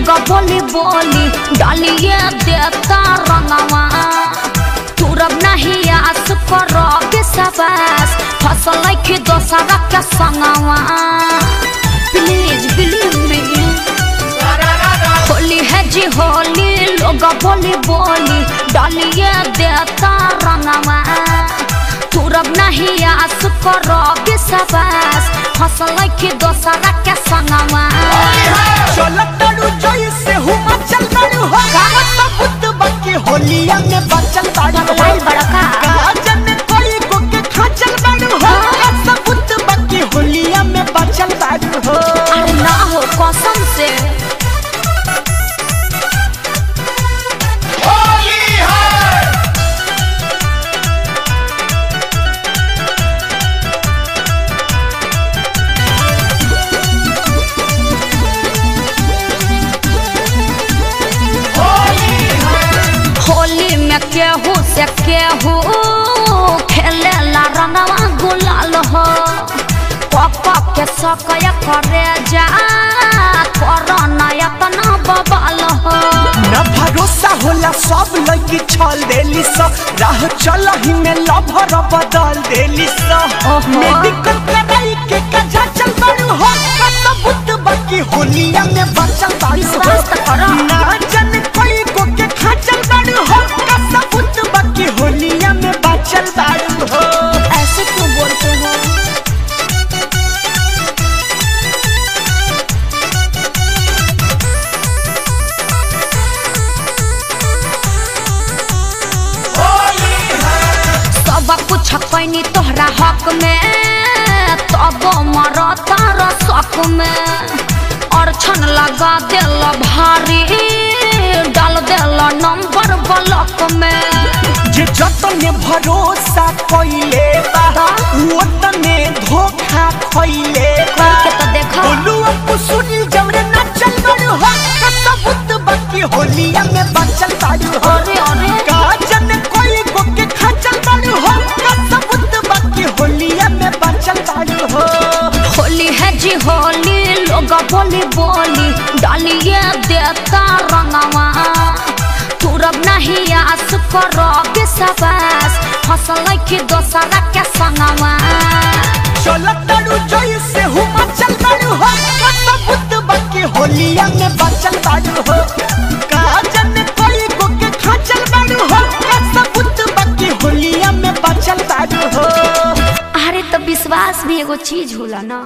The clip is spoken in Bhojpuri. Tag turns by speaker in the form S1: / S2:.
S1: लोग बोली बोली डालिए देता रंगवा तुरब नहीं आस करो विश्वास फसल की दोसरा के संगवा प्लीज बिलीव मी होली है जी होली लोग बोली बोली डालिए देता रंगवा तुरब नहीं आस करो विश्वास फसल की दोसरा के संगवा
S2: चलतड़ू जैसे हुमा चलतड़ू हो सबूत बाकी होलिया में बचल बाड़ू
S1: भाई बड़का
S2: गाजन कोई को के खाचल बाड़ू हो सबूत बाकी होलिया में बचल बाड़ू हो
S1: अरे ना हो कसम से केहू से केहू खेले ला रंगवा गुलाल हो पापा के सकय करे जा कोरोना इतना बबाल हो
S2: न भरोसा होला सब लड़की छल देली स राह चलही में लभर बदल देली स मेडिकल कराई के कजा चल बाड़ू हो सबूत बाकी होलिया में बचल बाड़ू हो ना जन कोई को के खाचल बाड़ू हो सबूत बाकी होलिया में बचल बाड़ू हो
S1: ऐसे क्यों बोलते हो सब कुछ कैनी तोहरा हक में तब मरता रसक में और छन लगा दिल भारी डाल दिल नंबर ब्लॉक में
S2: जे जतने भरोसा कइले बा ओतने धोखा खइले बा
S1: के तो देखो
S2: बोलू अब सुनी जमरे ना चल बाड़ू हो सबूत बाकी होलिया में बचल बाड़ू हो
S1: अरे अरे
S2: गाजन कोई को के खाचल बाड़ू हो सबूत बाकी होलिया में बचल बाड़ू हो
S1: होली है जी होली लोग बोली बोली डालिए देता रंगवा तुरब नहीं आस करो विश्वास फसल की दोसरा के संगवा
S2: चलतड़ू जैसे हुमा चल बाड़ू हो सबूत बाकी होलिया में बचल बाड़ू हो गाजन कोई को के खाचल बाड़ू हो सबूत बाकी होलिया में बचल बाड़ू हो
S1: अरे तो विश्वास भी एगो चीज होला ना।